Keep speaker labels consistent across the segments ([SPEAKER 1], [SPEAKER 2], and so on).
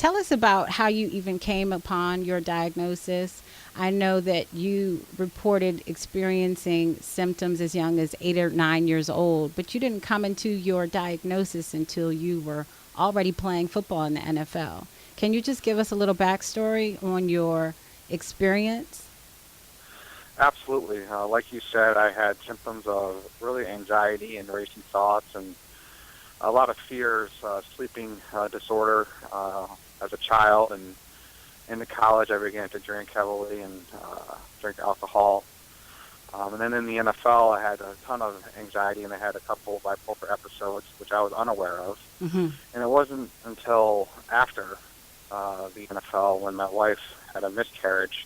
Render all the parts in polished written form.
[SPEAKER 1] tell us about how you even came upon your diagnosis. I know that you reported experiencing symptoms as young as 8 or 9 years old, but you didn't come into your diagnosis until you were already playing football in the NFL. Can you just give us a little backstory on your experience?
[SPEAKER 2] Absolutely. Like you said, I had symptoms of really anxiety and racing thoughts and a lot of fears, sleeping disorder as a child. And into college, I began to drink heavily and drink alcohol. And then in the NFL, I had a ton of anxiety and I had a couple of bipolar episodes, which I was unaware of.
[SPEAKER 1] Mm-hmm.
[SPEAKER 2] And it wasn't until after the NFL, when my wife had a miscarriage,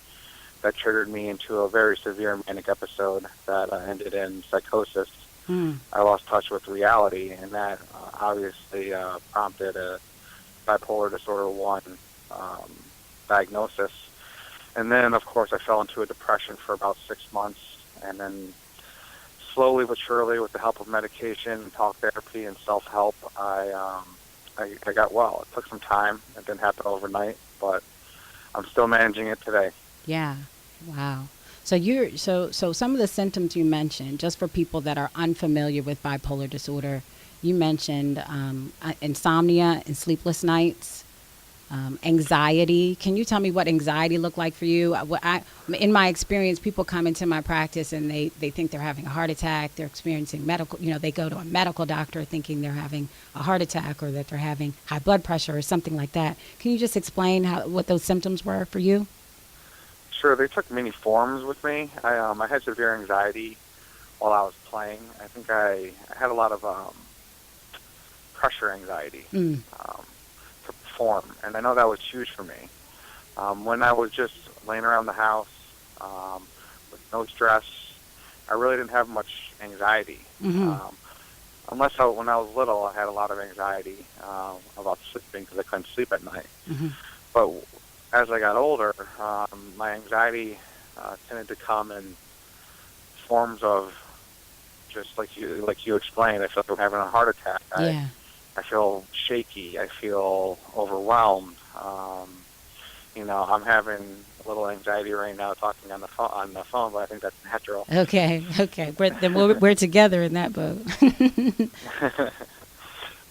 [SPEAKER 2] that triggered me into a very severe manic episode that ended in psychosis.
[SPEAKER 1] Mm.
[SPEAKER 2] I lost touch with reality, and that obviously prompted a bipolar disorder 1 um, diagnosis. And then, of course, I fell into a depression for about 6 months, and then slowly but surely, with the help of medication, talk therapy, and self-help, I got well. It took some time. It didn't happen overnight, but I'm still managing it today.
[SPEAKER 1] Yeah. Wow. So so some of the symptoms you mentioned, just for people that are unfamiliar with bipolar disorder, you mentioned insomnia and sleepless nights, anxiety. Can you tell me what anxiety looked like for you? In my experience, people come into my practice and they think they're having a heart attack. They're experiencing medical, they go to a medical doctor thinking they're having a heart attack or that they're having high blood pressure or something like that. Can you just explain what those symptoms were for you?
[SPEAKER 2] Sure, they took many forms with me. I had severe anxiety while I was playing. I think I had a lot of pressure anxiety
[SPEAKER 1] Mm.
[SPEAKER 2] to perform, and I know that was huge for me. When I was just laying around the house with no stress, I really didn't have much anxiety.
[SPEAKER 1] Mm-hmm.
[SPEAKER 2] When I was little, I had a lot of anxiety about sleeping because I couldn't sleep at night.
[SPEAKER 1] Mm-hmm.
[SPEAKER 2] But as I got older, my anxiety tended to come in forms of just like you explained. I feel like I'm having a heart attack.
[SPEAKER 1] Yeah.
[SPEAKER 2] I feel shaky. I feel overwhelmed. I'm having a little anxiety right now talking on the phone, but I think that's natural.
[SPEAKER 1] Okay. Okay. We're together in that boat.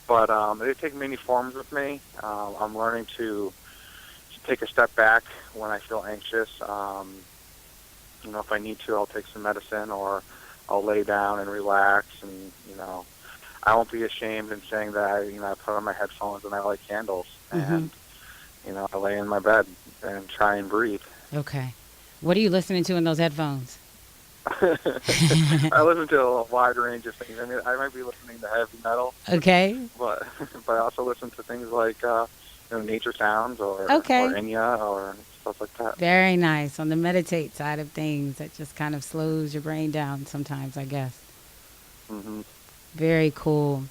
[SPEAKER 2] But they take many forms with me. I'm learning to take a step back when I feel anxious. If I need to, I'll take some medicine or I'll lay down and relax. And I won't be ashamed in saying that I put on my headphones and I light candles and I lay in my bed and try and breathe.
[SPEAKER 1] Okay. What are you listening to in those headphones?
[SPEAKER 2] I listen to a wide range of things. I mean, I might be listening to heavy metal,
[SPEAKER 1] Okay.
[SPEAKER 2] but I also listen to things like nature sounds or
[SPEAKER 1] Okay.
[SPEAKER 2] Enya or stuff like that.
[SPEAKER 1] Very nice. On the meditate side of things, that just kind of slows your brain down sometimes, I guess.
[SPEAKER 2] Hmm.
[SPEAKER 1] Very cool.